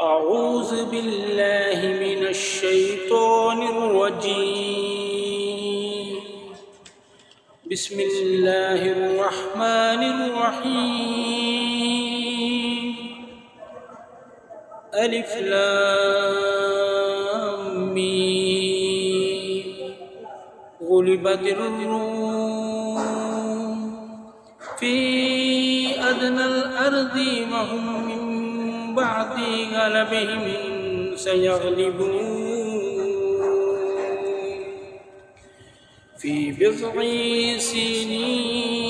أعوذ بالله من الشيطان الرجيم. بسم الله الرحمن الرحيم. ألف لام ميم. غلبت الروم في أدنى الأرض وهم من بعد غلبهم سيغلبون في بضع سنين.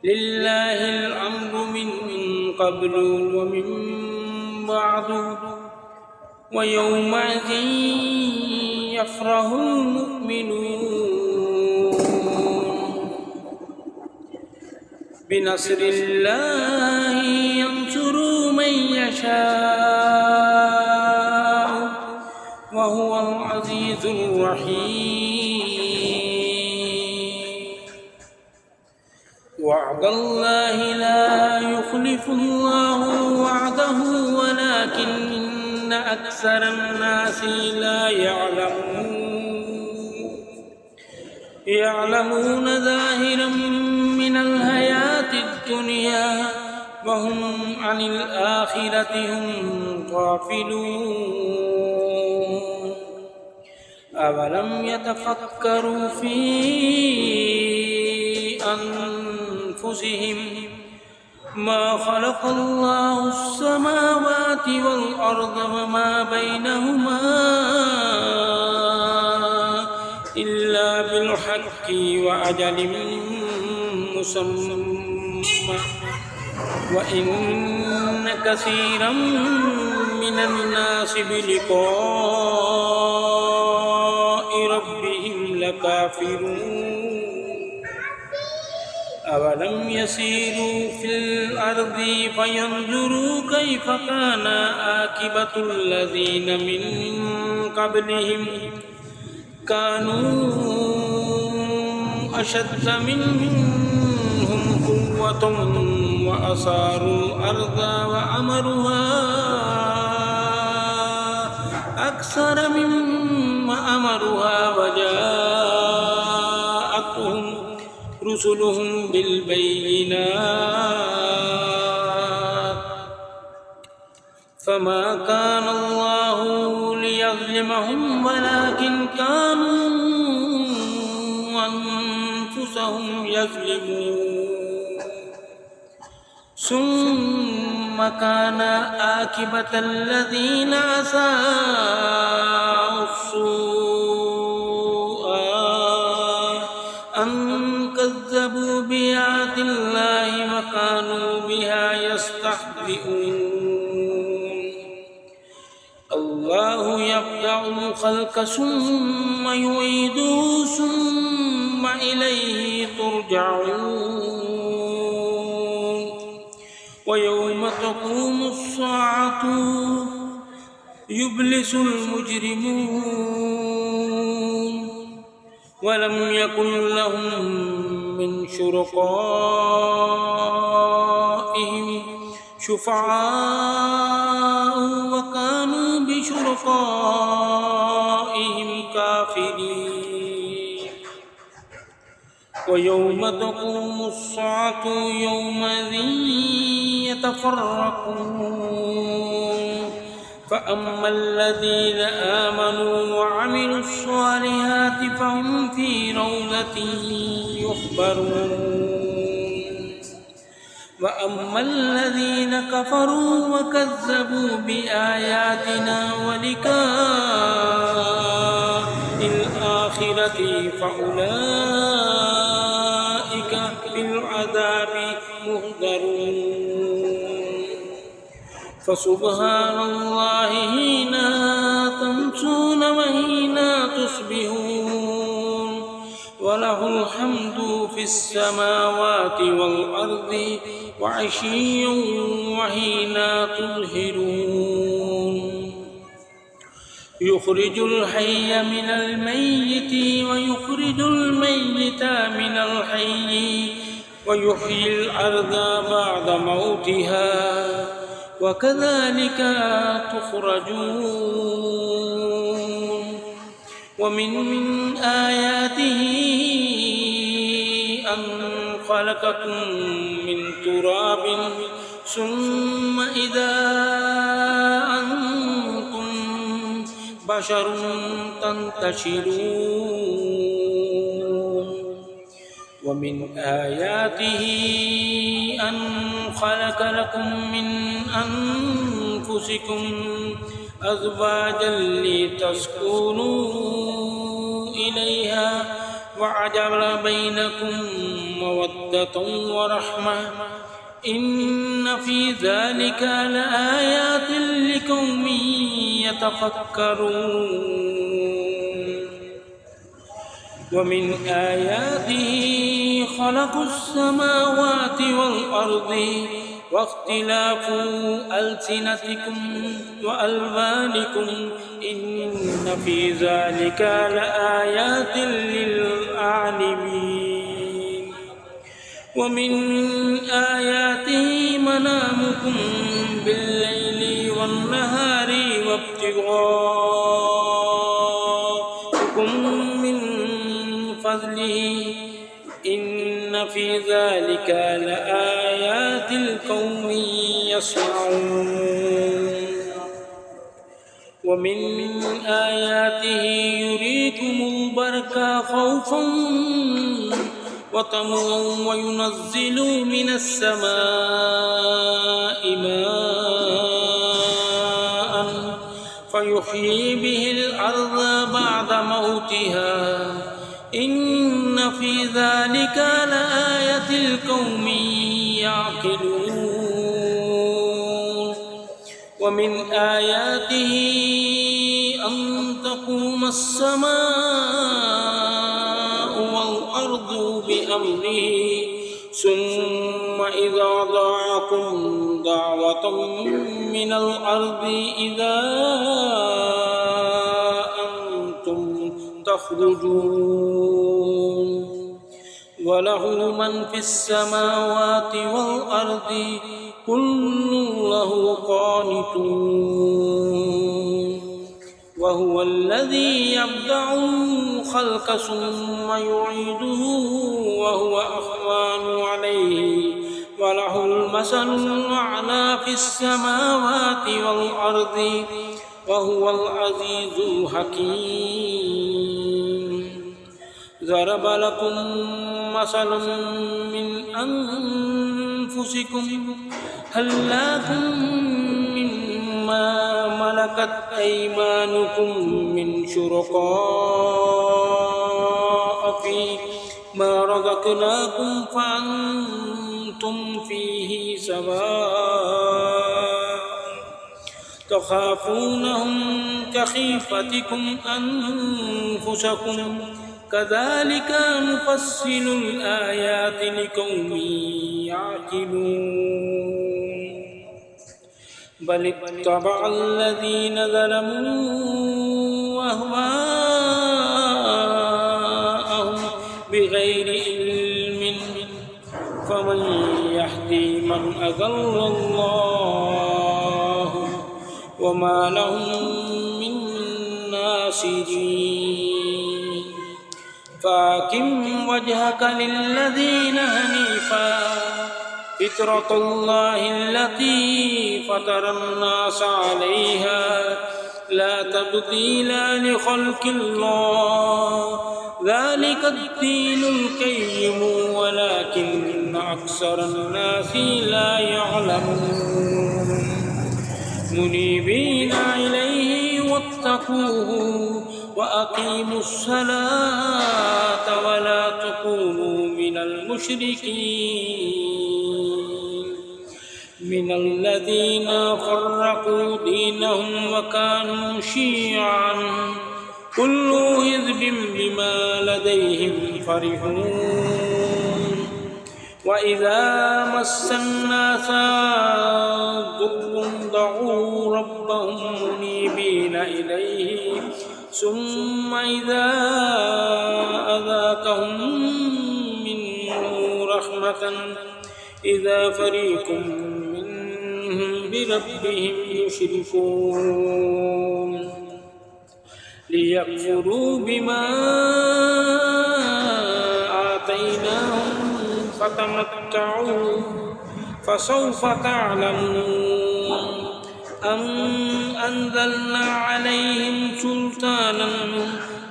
لله الأمر من قبل ومن بعد ويومئذ يفرح المؤمنون بنصر الله ينصر من يشاء وهو العزيز الرحيم. وعد الله لا يخلف الله وعده ولكن أكثر الناس لا يعلمون ظاهرا من الحياة الدنيا وهم عن الآخرة هم غافلون. أولم يتفكروا في أنفسهم ما خلق الله السماوات والأرض وما بينهما إلا بالحق وأجل مسمى وإن كثيرا من الناس بلقاء ربهم لكافرون. أولم يسيروا في الأرض فينظروا كيف كان عاقبة الذين من قبلهم كانوا أشد منهم قوة وأثاروا الأرض وعمروها أكثر مما أمروها وجاءتهم رسلهم بالبينات فما كان الله ليظلمهم ولكن كانوا أنفسهم يظلمون. ثم كان عاقبة الذين أساءوا السوء أن كذبوا بآيات الله وكانوا بها يستهزئون. الله يبدأ الخلق ثم يعيده ثم إليه ترجعون. ويوم تقوم الساعة يبلس المجرمون ولم يكن لهم من شركائهم شفعاء وكانوا بشركائهم كافرين. ويوم تقوم الساعة يومئذ يتفرقون فأما الذين آمنوا وعملوا الصالحات فهم في روضة يحبرون. وأما الذين كفروا وكذبوا بآياتنا ولقاء الآخرة فأولئك في العذاب مهدرون. فسبحان الله حين تمسون وحين تصبحون وله الحمد في السماوات والأرض وعشيا وحين تظهرون. يخرج الحي من الميت ويخرج الميت من الحي ويحيي الأرض بعد موتها وكذلك تخرجون ومن آياته أن خلقكم من تراب ثم إذا أنتم بشر تنتشرون ومن آياته أن خلق لكم من أنفسكم أزواجا لتسكنوا إليها وجعل بينكم مودة ورحمة إن في ذلك لآيات لقوم يتفكرون ومن آياته خلق السماوات والأرض واختلاف ألسنتكم وألوانكم إن في ذلك لآيات للعالمين ومن آياته منامكم بالليل والنهار وابتغاؤكم من فضله إن في ذلك لآيات لقوم يسمعون ومن آياته يريكم البرق خوفا وطمعا وينزل من السماء ماء فيحيي به الأرض بعد موتها إن في ذلك لآية لقوم يعقلون ومن آياته أن تقوم السماء والأرض بأمره ثم إذا دعاكم دعوة من الأرض إذا أنتم تخرجون وله من في السماوات والأرض كل له قانتون وهو الذي يبدأ الخلق ثم يعيده وهو أهون عليه وله المثل الأعلى في السماوات والأرض وهو العزيز الحكيم ضرب لكم مثلا من أنفسكم هل لكم مما ملكت أيمانكم من شركاء فيما رزقناكم فأنتم فيه سواء تخافونهم كخيفتكم أنفسكم كذلك نفصل الآيات لقوم يعقلون بل اتبع الذين ظلموا أهواءهم بغير علم فمن يهدي من أضل الله وما لهم من ناصرين فأقم وجهك للذين حنيفا فطرة الله التي فطر الناس عليها لا تبديل لخلق الله ذلك الدين القيم ولكن أكثر الناس لا يعلمون منيبين إليه واتقوه وأقيموا الصلاة ولا تكونوا من المشركين من الذين فرقوا دينهم وكانوا شيعا كل حزب بما لديهم فرحون وإذا مس الناس ضر دعوا ربهم منيبين إليه ثم إذا أذاقهم منه رحمة إذا فريق منهم بربهم يشركون ليكفروا بما آتيناهم فتمتعوا فسوف تعلمون أم أنزلنا عليهم سلطانا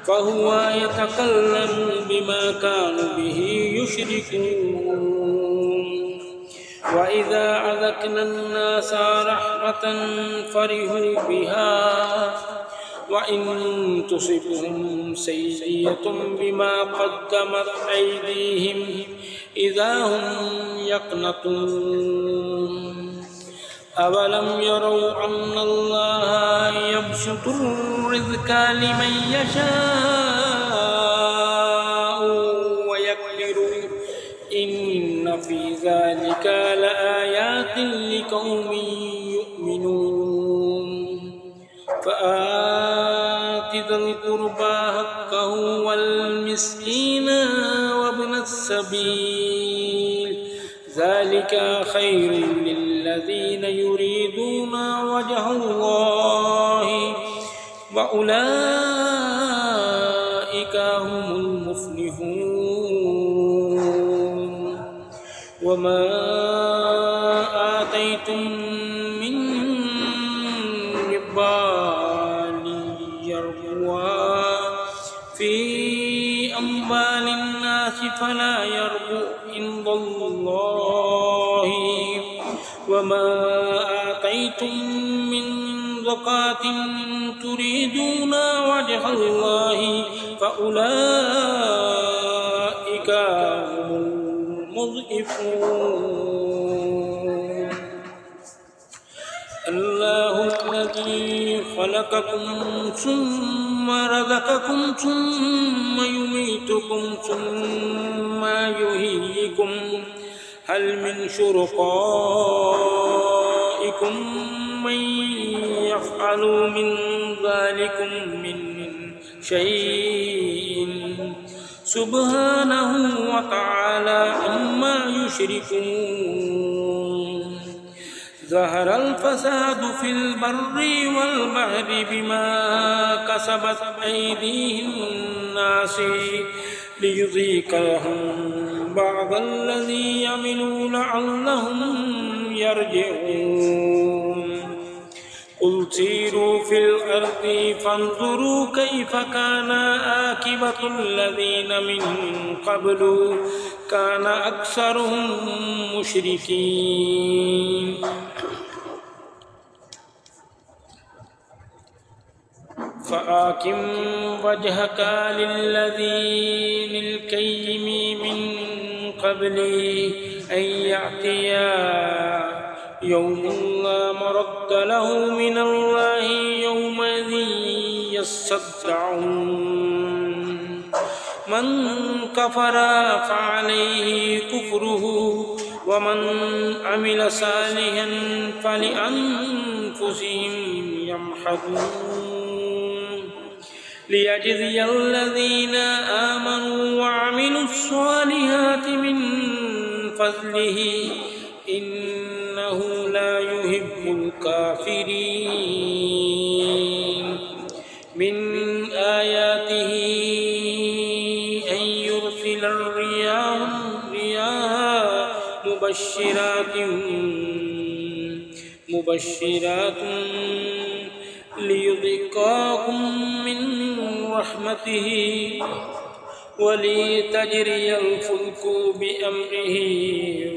فهو يتكلم بما كانوا به يشركون وإذا أذقنا الناس رحمة فرحوا بها وإن تصبهم سيئة بما قدمت أيديهم إذا هم يقنطون أولم يروا أن الله يبسط الرزق لمن يشاء ويقدر إن في ذلك لآيات لقوم يؤمنون فآت ذا القربى حقه والمسكين وابن السبيل ذلك خير للذين يريدون وجه الله وأولئك هم المفلحون وما آتيتم من ربا ليربو في أموال الناس فلا يربو عند الله وما آتيتم من زكاة تريدون وجه الله فأولئك هم المضعفون الله الذي خلقكم ثم رزقكم ثم يميتكم ثم يحييكم هل من شركائكم من يفعل من ذلكم من شيء سبحانه وتعالى عما يشركون ظهر الفساد في البر والبحر بما كسبت أيدي الناس ليذيقهم بعض الذي عملوا لعلهم يرجعون قل سيروا في الأرض فانظروا كيف كان عاقبة الذين من قبل كان أكثرهم مشركين فأقم وجهك للقيم من قبل أن يأتي يوم لا مرد له من الله يومئذ يصدعون من كفر فعليه كفره ومن عمل صالحا فلأنفسهم يمحدون ليجزي الذين آمنوا وعملوا الصالحات من فضله إنه لا يحب الكافرين من آياته أن يرسل الرياح مبشرات ليذيقكم من رحمته ولتجري الفلك بأمره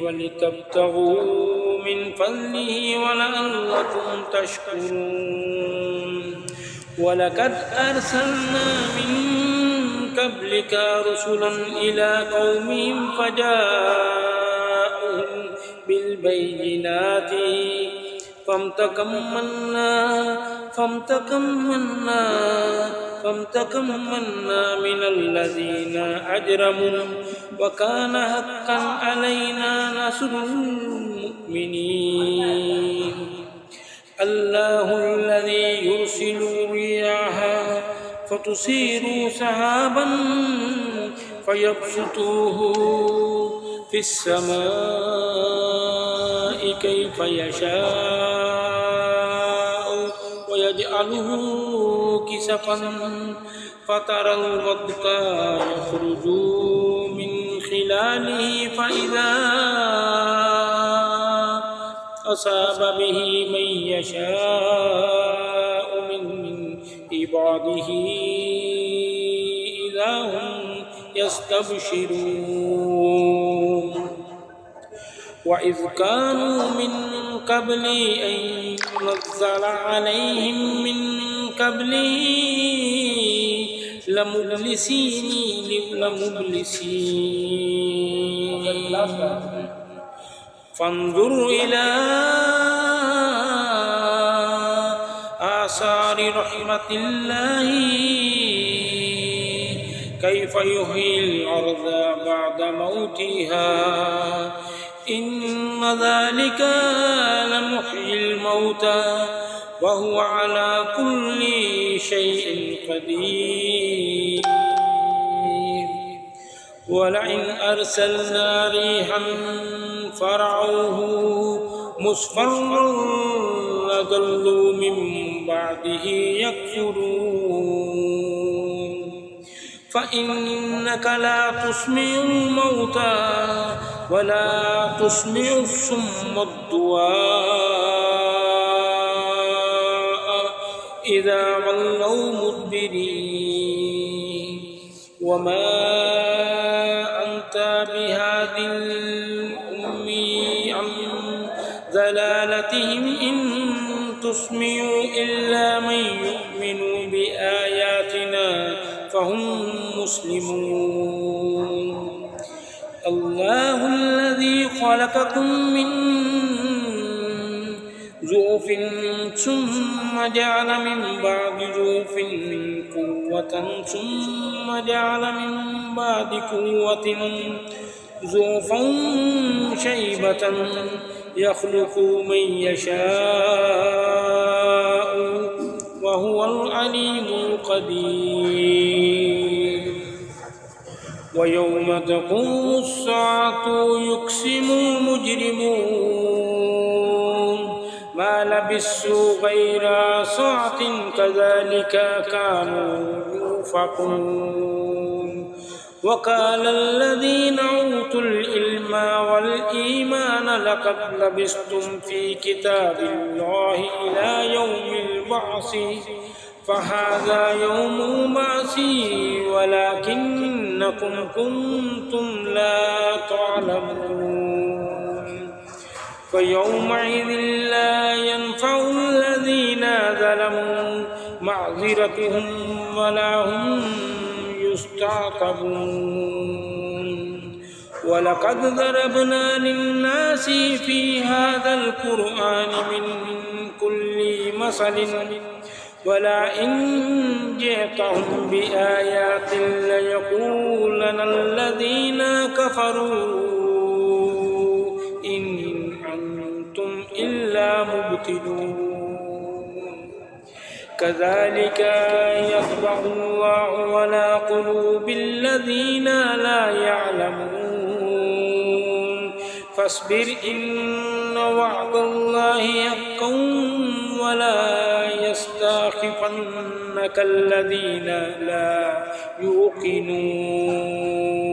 ولتبتغوا من فضله ولعلكم تشكرون ولقد أرسلنا من قبلك رسلا إلى قومهم فجاءوهم بالبينات فامتكمنا من الذين أجرموا وكان حقا علينا نصر المؤمنين الله الذي يرسل الرياح فتثير سحابا فيبسطه في السماء كيف يشاء ويجعله كسفا فترى الودق يخرج من خلاله فإذا أصاب به من يشاء من عباده إذا هم يستبشرون وإذ كانوا من قبل أن ينزل عليهم من قبله لمبلسين فانظر إلى آثار رحمة الله كيف يحيي الأرض بعد موتها إن ذلك لمحيي الموتى وهو على كل شيء قدير ولئن أرسلنا ريحا فرعوه مصفرا لظلوا من بعده يكفرون فإنك لا تسمع الموتى ولا تسمع الصم الدعاء إذا ولوا مدبرين وما أنت بهاد الأمي عن ضلالتهم إن تسمع إلا من يؤمن بآياتنا فهم مسلمون الله الذي خلقكم من ضعف ثم جعل من بعد ضعف قوة ثم جعل من بعد قوة ضعفا شيبة يخلق من يشاء وهو العليم القدير ويوم تقوم الساعة يقسم المجرمون ما لبثوا غير ساعة كذلك كانوا يؤفكون وقال الذين أوتوا العلم والإيمان لقد لبثتم في كتاب الله إلى يوم البعث فهذا يوم البعث ولكنكم كنتم لا تعلمون فيومئذ لا ينفع الذين ظلموا معذرتهم ولا هم يستعتبون ولقد ضربنا للناس في هذا القرآن من كل مثل ولئن جئتهم بآيات ليقولن الذين كفروا إن أنتم إلا مبطلون كذلك يطبع الله على قلوب الذين لا يعلمون فاصبر إن وعد الله حق ولا يستخفنك الذين لا يوقنون